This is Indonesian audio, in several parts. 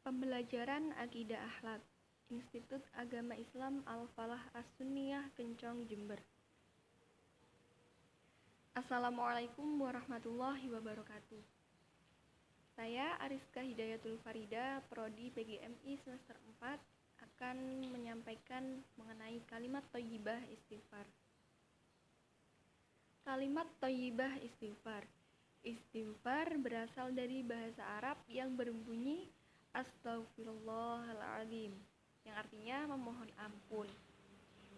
Pembelajaran Akidah Akhlak Institut Agama Islam Al-Falah As-Sunniyah Kencong Jember. Assalamualaikum warahmatullahi wabarakatuh. Saya Ariska Hidayatul Farida, Prodi PGMI semester 4, akan menyampaikan mengenai kalimat thayyibah istighfar. Kalimat thayyibah istighfar. Istighfar berasal dari bahasa Arab yang berbunyi Astaghfirullahaladzim, yang artinya memohon ampun.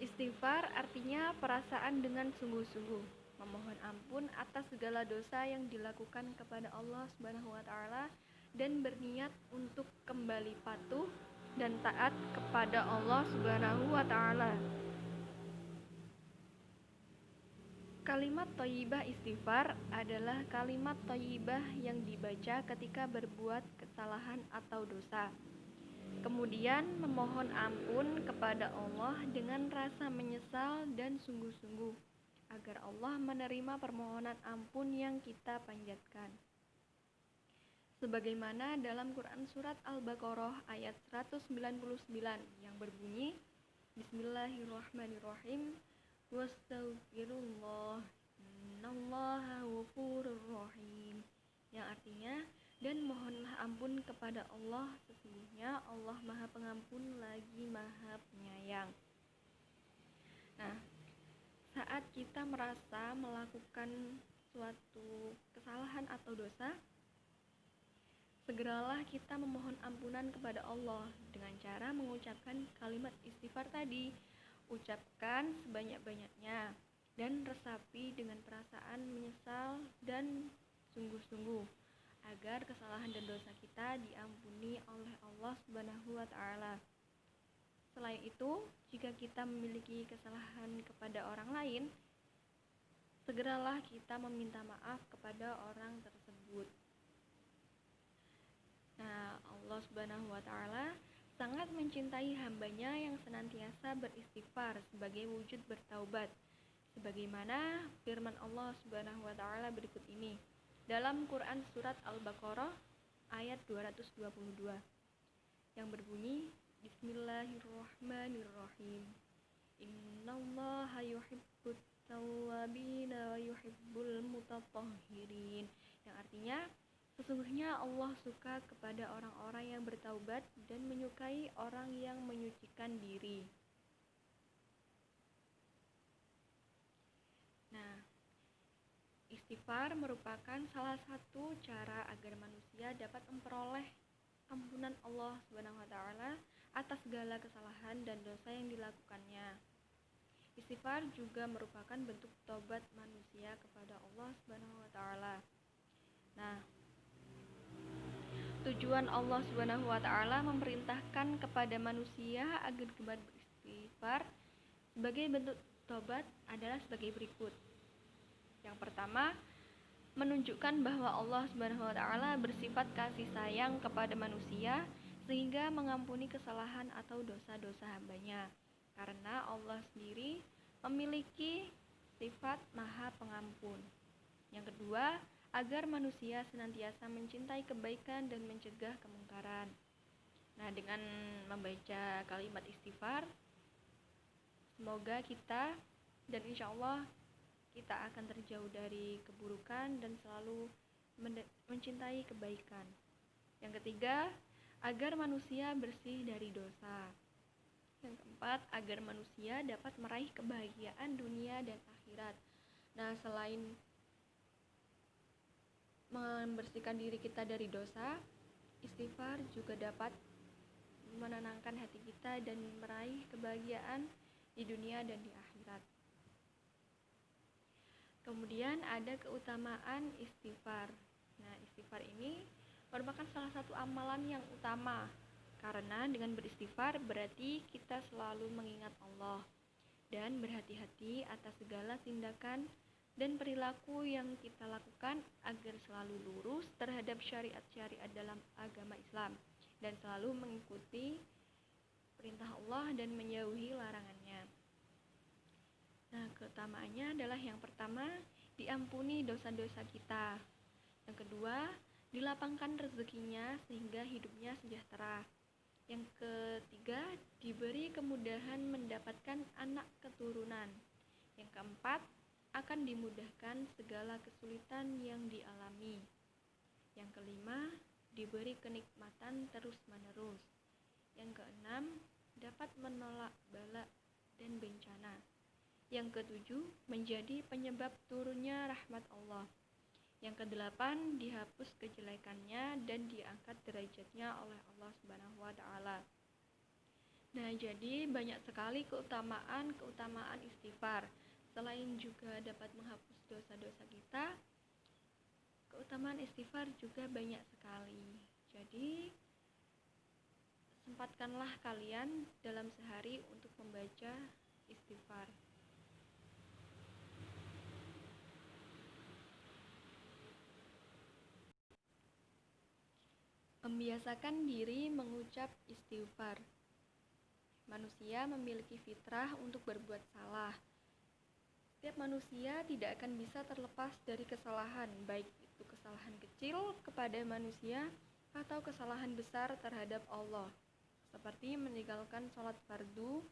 Istighfar artinya perasaan dengan sungguh-sungguh memohon ampun atas segala dosa yang dilakukan kepada Allah Subhanahu wa taala dan berniat untuk kembali patuh dan taat kepada Allah Subhanahu wa taala. Kalimat thayyibah istighfar adalah kalimat thayyibah yang dibaca ketika berbuat kesalahan atau dosa. Kemudian memohon ampun kepada Allah dengan rasa menyesal dan sungguh-sungguh agar Allah menerima permohonan ampun yang kita panjatkan. Sebagaimana dalam Quran surat Al-Baqarah ayat 199 yang berbunyi Bismillahirrahmanirrahim Wastaghfirullah innallaha ghafurur rahim, yang artinya dan mohonlah ampun kepada Allah, sesungguhnya Allah Maha Pengampun lagi Maha Penyayang. Nah, saat kita merasa melakukan suatu kesalahan atau dosa, segeralah kita memohon ampunan kepada Allah dengan cara mengucapkan kalimat istighfar tadi. Ucapkan sebanyak-banyaknya dan resapi dengan perasaan menyesal dan sungguh-sungguh agar kesalahan dan dosa kita diampuni oleh Allah Subhanahu wa taala. Selain itu, jika kita memiliki kesalahan kepada orang lain, segeralah kita meminta maaf kepada orang tersebut. Nah, Allah Subhanahu wa taala sangat mencintai hambanya yang senantiasa beristighfar sebagai wujud bertaubat. Sebagaimana firman Allah Subhanahu wa taala berikut ini dalam Quran surat Al-Baqarah ayat 222 yang berbunyi Bismillahirrahmanirrahim. Innallaha yuhibbut tawwabina wa yuhibbul mutatahhirin, yang artinya sesungguhnya Allah suka kepada orang-orang yang bertaubat dan menyukai orang yang menyucikan diri. Nah, istighfar merupakan salah satu cara agar manusia dapat memperoleh ampunan Allah Subhanahu wa taala atas segala kesalahan dan dosa yang dilakukannya. Istighfar juga merupakan bentuk tobat manusia kepada Allah Subhanahu wa taala. Nah, tujuan Allah Subhanahu wa taala memerintahkan kepada manusia agar gemar beristighfar sebagai bentuk tobat adalah sebagai berikut. Yang pertama, menunjukkan bahwa Allah Subhanahu wa taala bersifat kasih sayang kepada manusia sehingga mengampuni kesalahan atau dosa-dosa hambanya. Karena Allah sendiri memiliki sifat Maha Pengampun. Yang kedua, agar manusia senantiasa mencintai kebaikan dan mencegah kemungkaran. Nah, dengan membaca kalimat istighfar, semoga kita dan insya Allah kita akan terjauh dari keburukan dan selalu mencintai kebaikan. Yang ketiga, agar manusia bersih dari dosa. Yang keempat, agar manusia dapat meraih kebahagiaan dunia dan akhirat. Nah, selain membersihkan diri kita dari dosa, istighfar juga dapat menenangkan hati kita dan meraih kebahagiaan di dunia dan di akhirat. Kemudian ada keutamaan istighfar. Nah, istighfar ini merupakan salah satu amalan yang utama karena dengan beristighfar berarti kita selalu mengingat Allah dan berhati-hati atas segala tindakan dan perilaku yang kita lakukan agar selalu lurus terhadap syariat-syariat dalam agama Islam dan selalu mengikuti perintah Allah dan menjauhi larangannya. Nah, keutamaannya adalah yang pertama, diampuni dosa-dosa kita. Yang kedua, dilapangkan rezekinya sehingga hidupnya sejahtera. Yang ketiga, diberi kemudahan mendapatkan anak keturunan. Yang keempat, akan dimudahkan segala kesulitan yang dialami. Yang kelima, diberi kenikmatan terus-menerus. Yang keenam, dapat menolak bala dan bencana. Yang ketujuh, menjadi penyebab turunnya rahmat Allah. Yang kedelapan, dihapus kejelekannya dan diangkat derajatnya oleh Allah Subhanahu wa taala. Nah, jadi banyak sekali keutamaan istighfar. Selain juga dapat menghapus dosa-dosa kita, keutamaan istighfar juga banyak sekali. Jadi, sempatkanlah kalian dalam sehari untuk membaca istighfar. Membiasakan diri mengucap istighfar. Manusia memiliki fitrah untuk berbuat salah. Setiap manusia tidak akan bisa terlepas dari kesalahan, baik itu kesalahan kecil kepada manusia atau kesalahan besar terhadap Allah, seperti meninggalkan sholat fardu,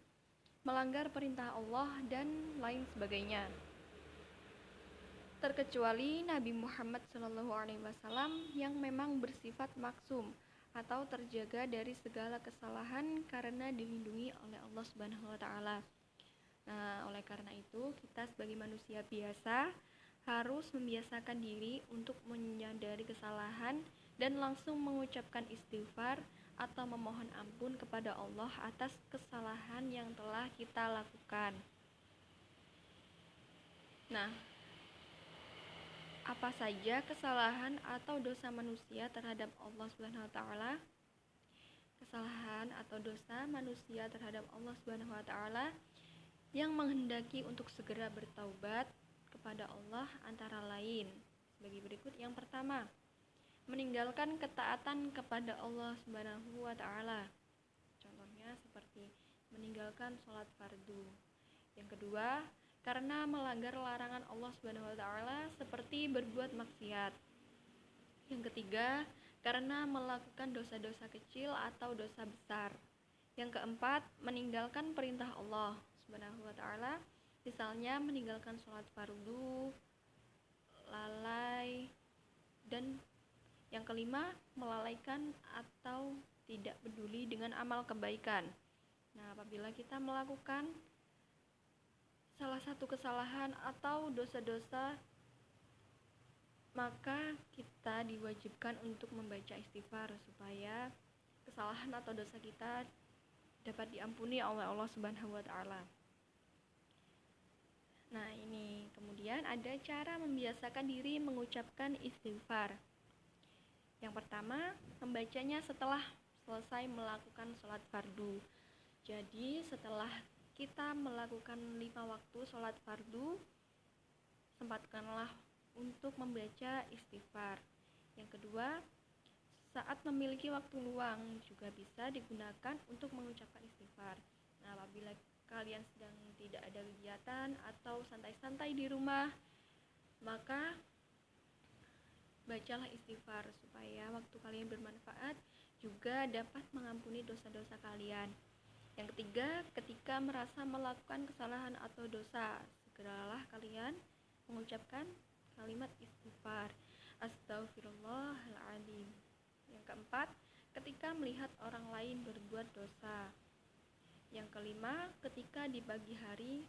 melanggar perintah Allah, dan lain sebagainya. Terkecuali Nabi Muhammad SAW yang memang bersifat maksum atau terjaga dari segala kesalahan karena dilindungi oleh Allah Subhanahu wa taala. Nah, oleh karena itu, kita sebagai manusia biasa harus membiasakan diri untuk menyadari kesalahan dan langsung mengucapkan istighfar atau memohon ampun kepada Allah atas kesalahan yang telah kita lakukan. Nah, apa saja kesalahan atau dosa manusia terhadap Allah Subhanahu wa taala? Kesalahan atau dosa manusia terhadap Allah Subhanahu wa taala yang menghendaki untuk segera bertaubat kepada Allah antara lain sebagai berikut. Yang pertama, meninggalkan ketaatan kepada Allah Subhanahu wa taala. Contohnya seperti meninggalkan sholat fardu. Yang kedua, karena melanggar larangan Allah Subhanahu wa taala seperti berbuat maksiat. Yang ketiga, karena melakukan dosa-dosa kecil atau dosa besar. Yang keempat, meninggalkan perintah Allah Subhanahu wa taala, misalnya meninggalkan sholat fardu, lalai, dan yang kelima, melalaikan atau tidak peduli dengan amal kebaikan. Nah, apabila kita melakukan salah satu kesalahan atau dosa-dosa, maka kita diwajibkan untuk membaca istighfar supaya kesalahan atau dosa kita dapat diampuni oleh Allah Subhanahu wa taala. Nah, ini kemudian ada cara membiasakan diri mengucapkan istighfar. Yang pertama, membacanya setelah selesai melakukan sholat fardu. Jadi, setelah kita melakukan 5 waktu sholat fardu, sempatkanlah untuk membaca istighfar. Yang kedua, saat memiliki waktu luang juga bisa digunakan untuk mengucapkan istighfar. Nah, apabila kalian sedang tidak ada kegiatan atau santai-santai di rumah, maka bacalah istighfar supaya waktu kalian bermanfaat, juga dapat mengampuni dosa-dosa kalian. Yang ketiga, ketika merasa melakukan kesalahan atau dosa, segeralah kalian mengucapkan kalimat istighfar, Astaghfirullahaladzim. Yang keempat, ketika melihat orang lain berbuat dosa. Yang kelima, ketika di pagi hari,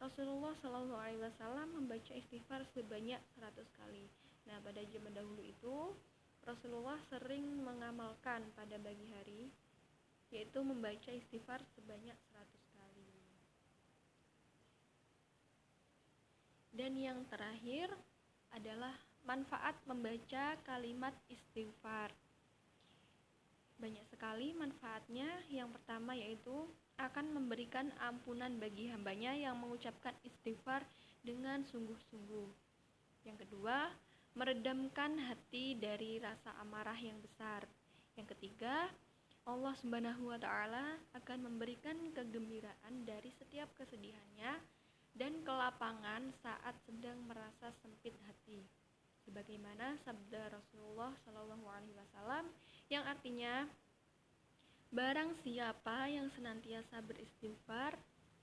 Rasulullah SAW membaca istighfar sebanyak 100 kali. Nah, pada zaman dahulu itu, Rasulullah sering mengamalkan pada pagi hari, yaitu membaca istighfar sebanyak 100 kali. Dan yang terakhir adalah manfaat membaca kalimat istighfar. Banyak sekali manfaatnya. Yang pertama yaitu akan memberikan ampunan bagi hambanya yang mengucapkan istighfar dengan sungguh-sungguh. Yang kedua, meredamkan hati dari rasa amarah yang besar. Yang ketiga, Allah Subhanahu wa taala akan memberikan kegembiraan dari setiap kesedihannya dan kelapangan saat sedang merasa sempit hati. sebagaimana sabda Rasulullah Shallallahu Alaihi Wasallam yang artinya, barang siapa yang senantiasa beristighfar,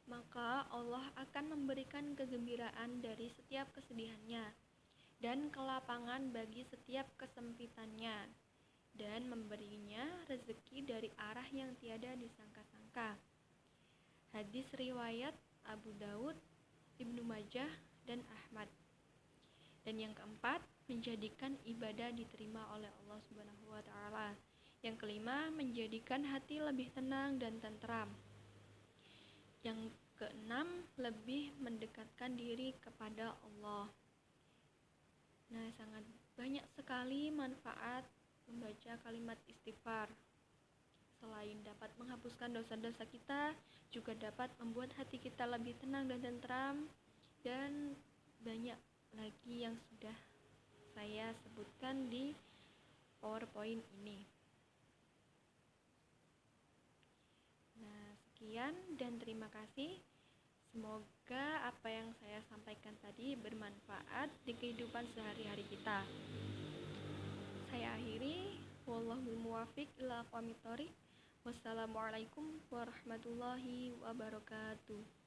maka Allah akan memberikan kegembiraan dari setiap kesedihannya dan kelapangan bagi setiap kesempitannya, dan memberinya rezeki dari arah yang tiada disangka-sangka. Hadis riwayat Abu Daud, Ibnu Majah, dan Ahmad. Dan yang keempat, menjadikan ibadah diterima oleh Allah Subhanahu wa taala. Yang kelima, menjadikan hati lebih tenang dan tentram. Yang keenam, lebih mendekatkan diri kepada Allah. Nah, sangat banyak sekali manfaat membaca kalimat istighfar. Selain dapat menghapuskan dosa-dosa kita, juga dapat membuat hati kita lebih tenang dan tentram, dan banyak lagi yang sudah saya sebutkan di PowerPoint ini. Nah, sekian dan terima kasih. Semoga apa yang saya sampaikan tadi bermanfaat di kehidupan sehari-hari kita. Saya akhiri. Wallahul muwaffiq ila aqwamit thoriq. Wassalamualaikum warahmatullahi wabarakatuh.